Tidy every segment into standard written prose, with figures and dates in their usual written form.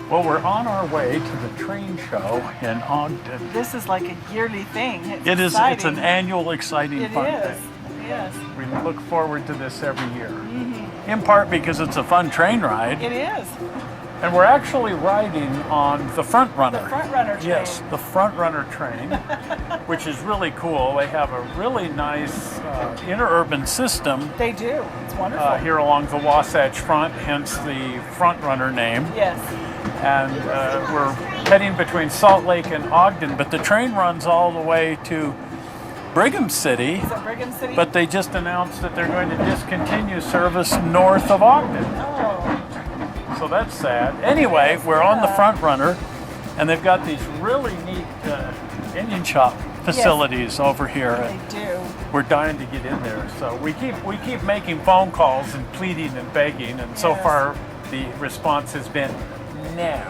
Well, we're on our way to the train show in Ogden. This is like a yearly thing. It is. Exciting. It's an annual, exciting, fun thing. Yes. We look forward to this every year. In part because it's a fun train ride. It is. And we're actually riding on the front runner. The front runner train. Yes, the front runner train, which is really cool. They have a really nice interurban system. They do. It's wonderful. Here along the Wasatch Front, hence the front runner name. Yes. And we're heading between Salt Lake and Ogden, but the train runs all the way to Brigham City. Is it Brigham City? But they just announced that they're going to discontinue service north of Ogden. Oh. So that's sad. Anyway, we're on the front runner, and they've got these really neat engine shop facilities over here. They do. We're dying to get in there. So we keep making phone calls and pleading and begging, and so far the response has been no.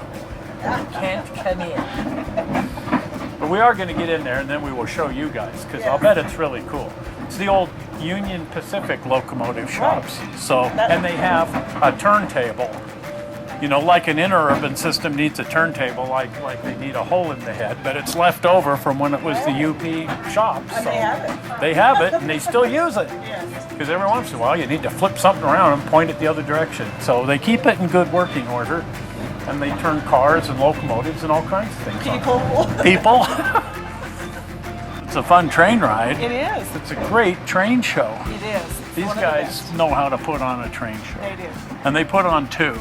You can't come in. But we are going to get in there, and then we will show you guys, because I'll bet it's really cool. It's the old Union Pacific locomotive shops. So, and they have a turntable. You know, like an interurban system needs a turntable, like they need a hole in the head, but it's left over from when it was the UP shops. And so they have it. They have it, and they still use it. Yes. Because every once in a while you need to flip something around and point it the other direction. So they keep it in good working order, and they turn cars and locomotives and all kinds of things. People. It's a fun train ride. It is. It's a great train show. It is. These guys know how to put on a train show. They do. And they put on two.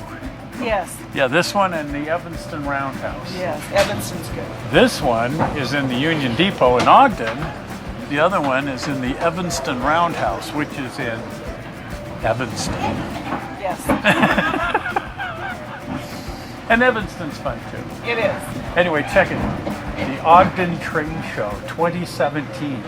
Yes. Yeah, this one and the Evanston Roundhouse. Yes. Evanston's good. This one is in the Union Depot in Ogden. The other one is in the Evanston Roundhouse, which is in Evanston. Yes. And Evanston's fun too. It is. Anyway, check it. The Ogden Train Show 2017.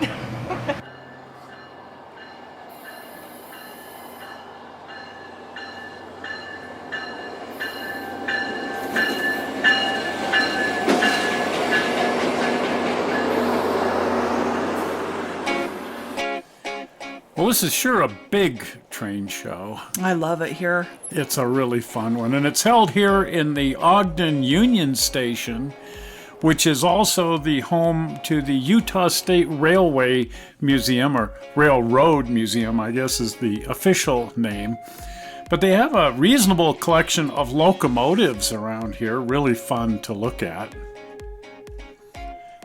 Well, this is sure a big train show. I love it here. It's a really fun one, and it's held here in the Ogden Union Station, which is also the home to the Utah State Railway Museum, or Railroad Museum, I guess is the official name. But they have a reasonable collection of locomotives around here, really fun to look at.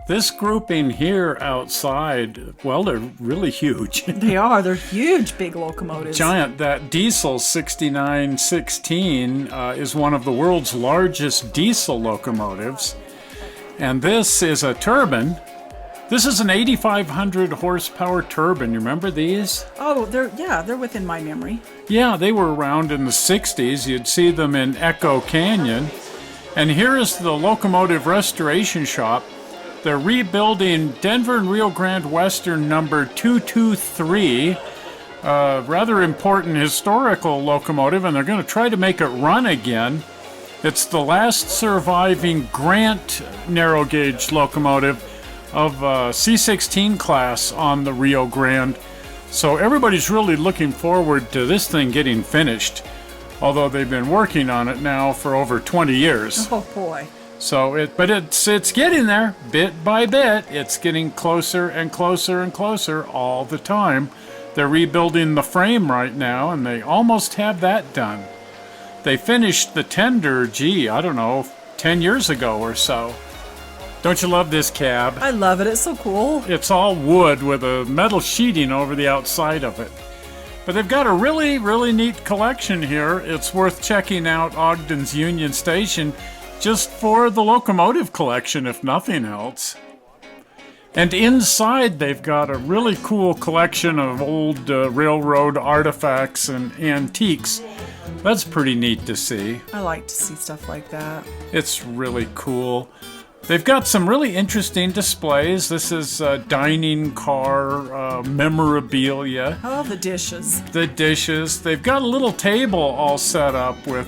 This grouping here outside, well, they're really huge. They are. They're huge, big locomotives. Giant. That diesel 6916 is one of the world's largest diesel locomotives. And this is a turbine. This is an 8,500 horsepower turbine. You remember these? Oh, they're within my memory. Yeah, they were around in the 60s. You'd see them in Echo Canyon. And here is the locomotive restoration shop. They're rebuilding Denver and Rio Grande Western number 223, a rather important historical locomotive, and they're going to try to make it run again. It's the last surviving Grant narrow gauge locomotive of C16 class on the Rio Grande. So everybody's really looking forward to this thing getting finished, although they've been working on it now for over 20 years. Oh boy. So it's getting there bit by bit. It's getting closer and closer and closer all the time. They're rebuilding the frame right now, and they almost have that done. They finished the tender, I don't know, 10 years ago or so. Don't you love this cab? I love it. It's so cool. It's all wood with a metal sheeting over the outside of it. But they've got a really, really neat collection here. It's worth checking out Ogden's Union Station just for the locomotive collection, if nothing else. And inside, they've got a really cool collection of old railroad artifacts and antiques. That's pretty neat to see. I like to see stuff like that. It's really cool. They've got some really interesting displays. This is dining car memorabilia. Oh, the dishes. The dishes. They've got a little table all set up with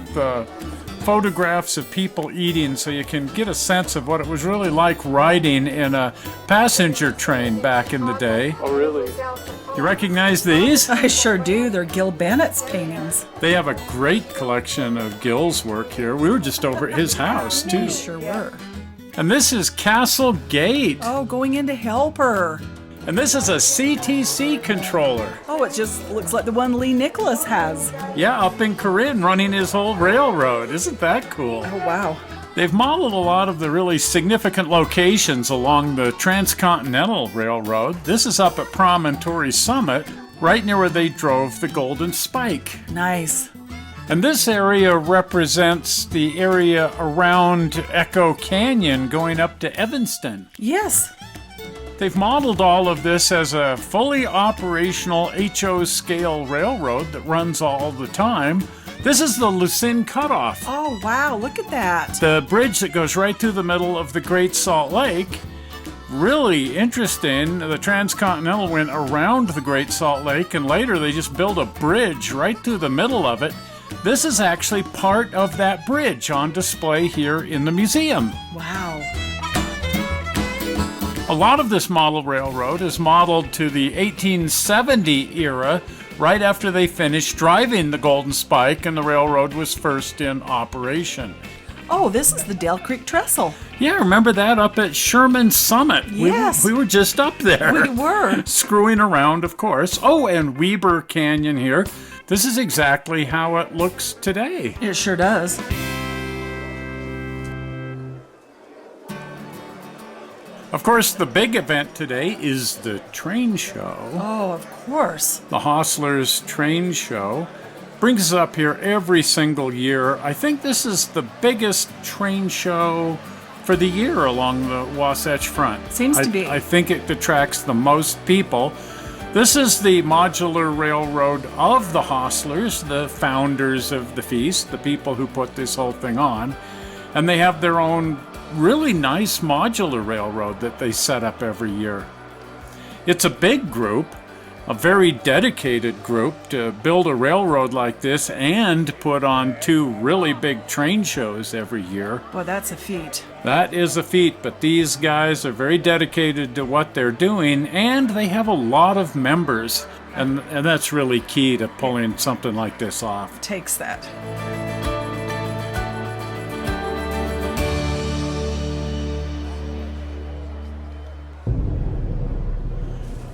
photographs of people eating, so you can get a sense of what it was really like riding in a passenger train back in the day. Oh, really? You recognize these? I sure do. They're Gil Bennett's paintings. They have a great collection of Gil's work here. We were just over at his house, too. We sure were. And this is Castle Gate. Oh, going in to help her. And this is a CTC controller. Oh, it just looks like the one Lee Nicholas has. Yeah, up in Corinne, running his whole railroad. Isn't that cool? Oh, wow. They've modeled a lot of the really significant locations along the Transcontinental Railroad. This is up at Promontory Summit, right near where they drove the Golden Spike. Nice. And this area represents the area around Echo Canyon going up to Evanston. Yes. They've modeled all of this as a fully operational HO scale railroad that runs all the time. This is the Lucin Cutoff. Oh, wow. Look at that. The bridge that goes right through the middle of the Great Salt Lake. Really interesting. The Transcontinental went around the Great Salt Lake, and later they just built a bridge right through the middle of it. This is actually part of that bridge on display here in the museum. Wow. A lot of this model railroad is modeled to the 1870 era, right after they finished driving the Golden Spike and the railroad was first in operation. Oh, this is the Dale Creek Trestle. Yeah, remember that up at Sherman Summit? Yes. We were just up there. We were. Screwing around, of course. Oh, and Weber Canyon here. This is exactly how it looks today. It sure does. Of course, the big event today is the train show. Oh, of course. The Hostlers Train Show brings us up here every single year. I think this is the biggest train show for the year along the Wasatch Front. Seems to be. I think it attracts the most people. This is the modular railroad of the Hostlers, the founders of the feast, the people who put this whole thing on. And they have their own really nice modular railroad that they set up every year. It's a big group, a very dedicated group to build a railroad like this and put on 2 really big train shows every year. Well, that's a feat. That is a feat, but these guys are very dedicated to what they're doing, and they have a lot of members, and that's really key to pulling something like this off. Takes that.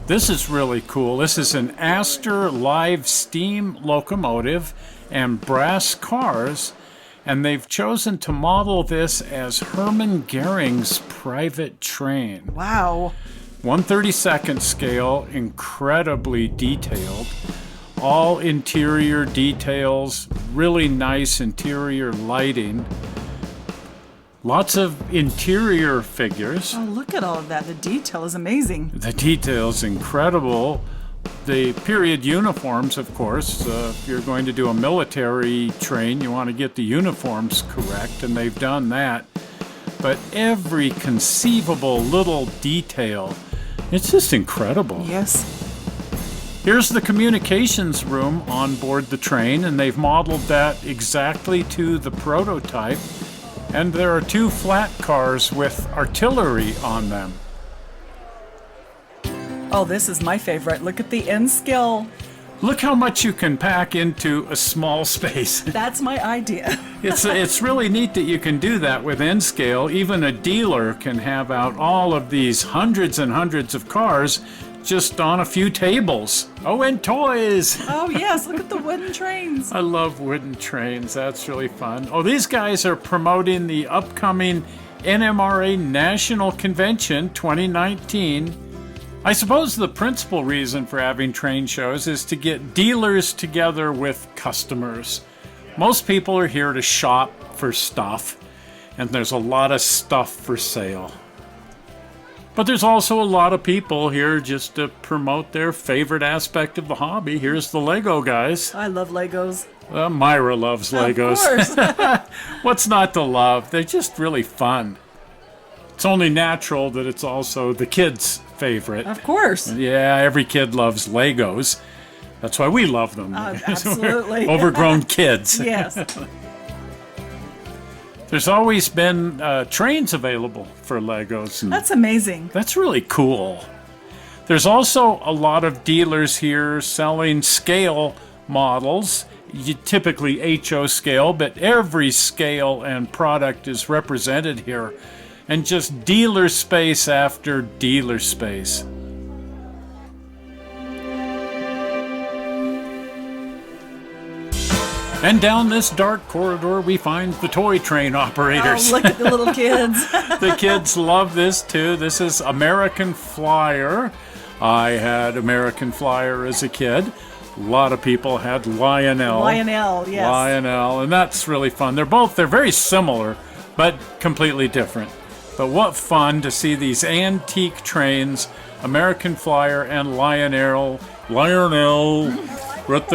This is really cool. This is an Astor live steam locomotive and brass cars, and they've chosen to model this as Hermann Goering's private train. Wow. 1/32nd scale, incredibly detailed. All interior details, really nice interior lighting. Lots of interior figures. Oh, look at all of that. The detail is amazing. The detail's incredible. The period uniforms, of course. If you're going to do a military train, you want to get the uniforms correct, and they've done that. But every conceivable little detail, it's just incredible. Yes. Here's the communications room on board the train, and they've modeled that exactly to the prototype. And there are 2 flat cars with artillery on them. Oh, this is my favorite. Look at the end skill. Look how much you can pack into a small space. That's my idea. It's really neat that you can do that with N scale. Even a dealer can have out all of these hundreds and hundreds of cars just on a few tables. Oh, and toys. Oh, yes. Look at the wooden trains. I love wooden trains. That's really fun. Oh, these guys are promoting the upcoming NMRA National Convention 2019. I suppose the principal reason for having train shows is to get dealers together with customers. Most people are here to shop for stuff, and there's a lot of stuff for sale. But there's also a lot of people here just to promote their favorite aspect of the hobby. Here's the Lego guys. I love Legos. Myra loves Legos. Of course. What's not to love? They're just really fun. It's only natural that it's also the kids' favorite. Of course. Yeah, every kid loves Legos. That's why we love them. Absolutely. Overgrown kids. Yes. There's always been trains available for Legos. And That's amazing. that's really cool. There's also a lot of dealers here selling scale models, typically HO scale, but every scale and product is represented here, and just dealer space after dealer space. And down this dark corridor, we find the toy train operators. Oh, look at the little kids. The kids love this too. This is American Flyer. I had American Flyer as a kid. A lot of people had Lionel. Lionel, yes. Lionel, and that's really fun. They're very similar, but completely different. But what fun to see these antique trains, American Flyer and Lionel, with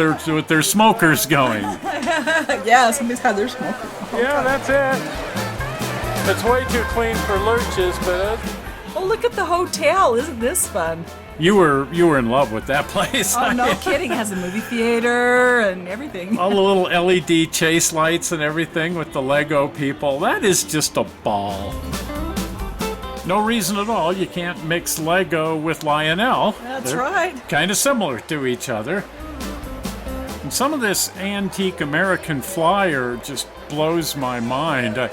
their smokers going. Yeah, somebody's had their smoke. Yeah, that's it. It's way too clean for lurches, but Oh, look at the hotel. Isn't this fun? you were in love with that place. Oh, no kidding. It has a movie theater and everything. All the little LED chase lights and everything with the Lego people. That is just a ball. No reason at all you can't mix Lego with Lionel. That's right. Kind of similar to each other. And some of this antique American Flyer just blows my mind. I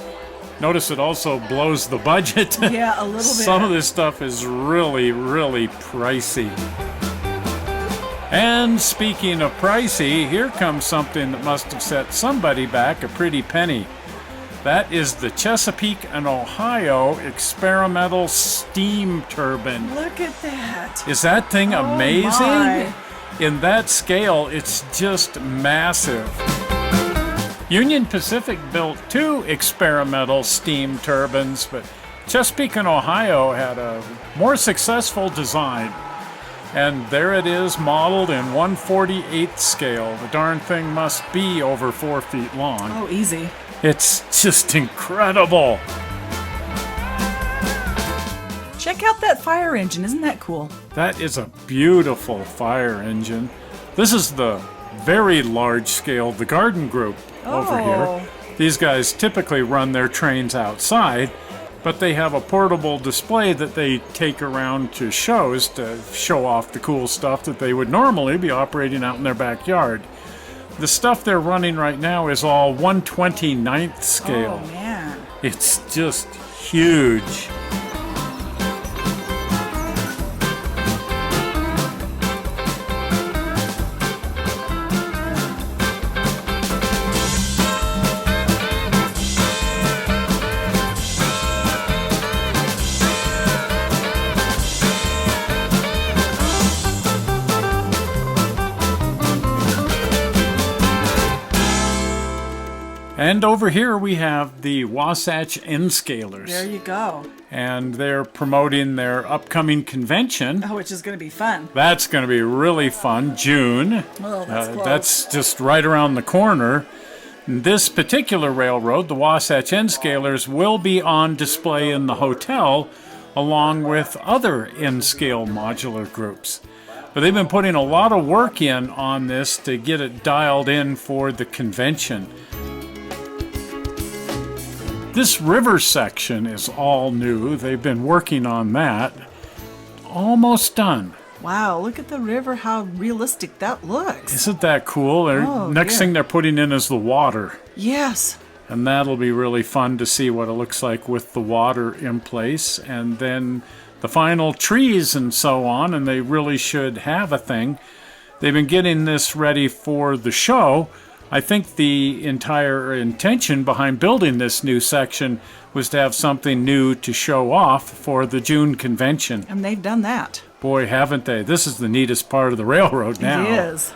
notice it also blows the budget. Yeah, a little bit. Some of this stuff is really, really pricey. And speaking of pricey, here comes something that must have set somebody back a pretty penny. That is the Chesapeake and Ohio experimental steam turbine. Look at that. Is that thing amazing? My. In that scale, it's just massive. Union Pacific built 2 experimental steam turbines, but Chesapeake and Ohio had a more successful design. And there it is, modeled in 1/48th scale. The darn thing must be over 4 feet long. Oh, easy. It's just incredible. Check out that fire engine. Isn't that cool? That is a beautiful fire engine. This is the very large scale, the Garden Group over here. These guys typically run their trains outside, but they have a portable display that they take around to shows to show off the cool stuff that they would normally be operating out in their backyard. The stuff they're running right now is all 1/29th scale. Oh, man. It's just huge. And over here we have the Wasatch N-Scalers. There you go. And they're promoting their upcoming convention. Oh, which is going to be fun. That's going to be really fun. June. Oh, that's close. That's just right around the corner. This particular railroad, the Wasatch N-Scalers, will be on display in the hotel along with other N-scale modular groups. But they've been putting a lot of work in on this to get it dialed in for the convention. This river section is all new. They've been working on that. Almost done. Wow, look at the river, how realistic that looks. Isn't that cool? Next dear. thing they're putting in is the water. Yes. And that'll be really fun to see what it looks like with the water in place. And then the final trees and so on, and they really should have a thing. They've been getting this ready for the show. I think the entire intention behind building this new section was to have something new to show off for the June convention. And they've done that. Boy, haven't they. This is the neatest part of the railroad now. It is.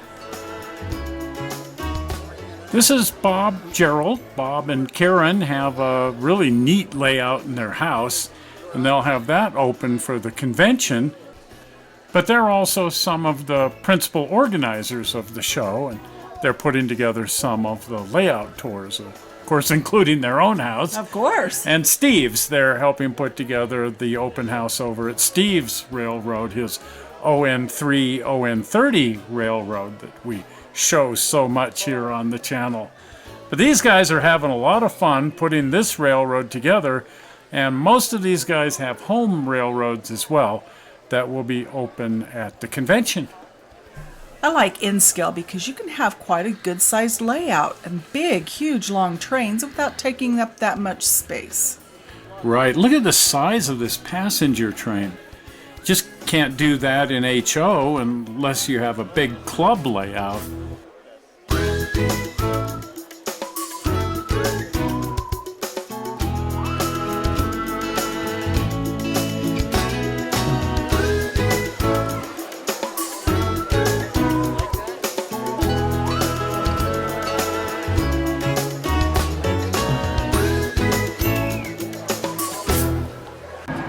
This is Bob Gerald. Bob and Karen have a really neat layout in their house, and they'll have that open for the convention. But they're also some of the principal organizers of the show, and they're putting together some of the layout tours, of course, including their own house. Of course. And Steve's, they're helping put together the open house over at Steve's Railroad, his ON3, ON30 railroad that we show so much here on the channel. But these guys are having a lot of fun putting this railroad together, and most of these guys have home railroads as well. that will be open at the convention. I like N-scale because you can have quite a good-sized layout and big, huge, long trains without taking up that much space. Right. Look at the size of this passenger train. Just can't do that in HO unless you have a big club layout.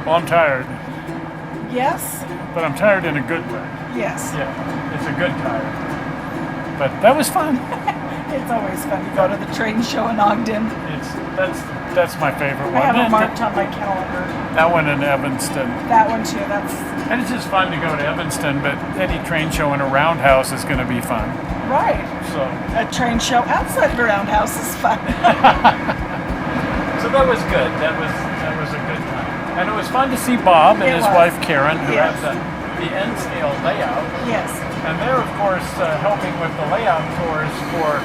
Well, I'm tired, Yes? but I'm tired in a good way. Yes. Yeah, it's a good tired. But that was fun. It's always fun to go to the train show in Ogden. That's my favorite one. I have it marked on my calendar. That one in Evanston. That one too, And it's just fun to go to Evanston, but any train show in a roundhouse is going to be fun. right. So, A train show outside the roundhouse is fun. so that was good. That was a good time. And it was fun to see Bob and It his was. wife Karen, who Yes. have the N-scale layout. Yes. And they're, of course, helping with the layout tours for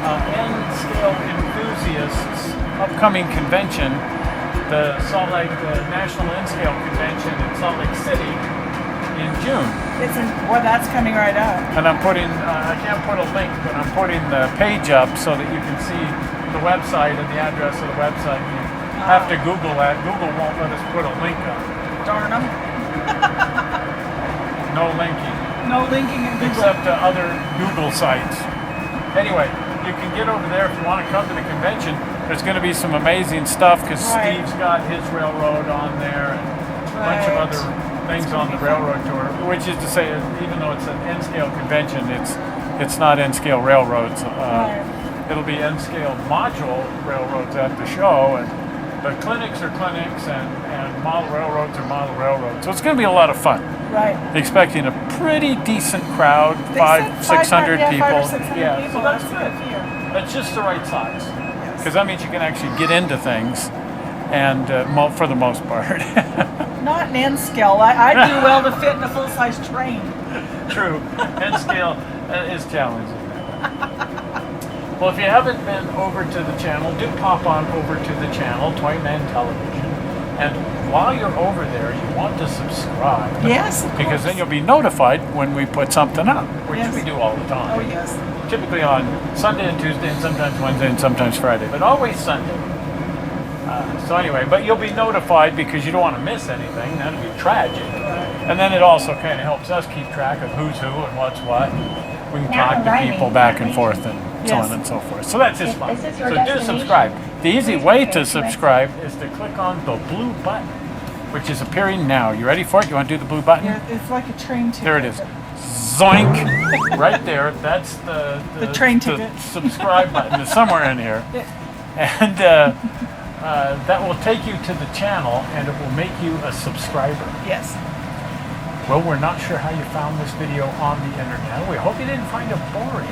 N-scale enthusiasts' upcoming convention, the National N-scale Convention in Salt Lake City in June. That's coming right up. And I'm putting, I can't put a link, but I'm putting the page up so that you can see the website and the address of the website. You have to Google that. Google won't let us put a link up. Darn them. No linking. No linking in Google. Except to other Google sites. Anyway, you can get over there if you want to come to the convention. There's going to be some amazing stuff because Right. Steve's got his railroad on there and a bunch of Right. other things on the railroad tour, which is to say, even though it's an N-scale convention, it's not N-scale railroads. Right. It'll be N-scale module railroads at the show, but clinics are clinics and model railroads are model railroads. So it's going to be a lot of fun. Right. Expecting a pretty decent crowd, They five, said 600 500, people. yeah, 500 or 600 Yeah, people. so that's That's good. good for you. That's just the right size. Yes. Because that means you can actually get into things, and for the most part. Not an N-scale. I do well to fit in a full-size train. True. N-scale is challenging. Well, if you haven't been over to the channel, do pop on over to the channel, Toy Man Television. And while you're over there, you want to subscribe. Yes, of Because course. then you'll be notified when we put something up, which Yes. we do all the time. Oh, yes. Typically on Sunday and Tuesday, and sometimes Wednesday and sometimes Friday, but always Sunday. So anyway, but you'll be notified because you don't want to miss anything. That'd be tragic. And then it also kind of helps us keep track of who's who and what's what. We can talk to people back and forth and so Yes. on and so forth. So that's just fun. Is this your So do destination? subscribe. The easy Please way prepare to to subscribe is to click on the blue button, which is appearing now. You ready for it? You want to do the blue button? Yeah, it's like a train ticket. There it is. Zoink! Right there. That's the train ticket. subscribe button is somewhere in here. And that will take you to the channel and it will make you a subscriber. Yes. Well, we're not sure how you found this video on the internet. We hope you didn't find it boring.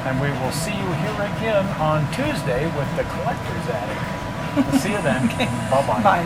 And we will see you here again on Tuesday with the Collector's Attic. See you then. Okay. Bye-bye. Bye.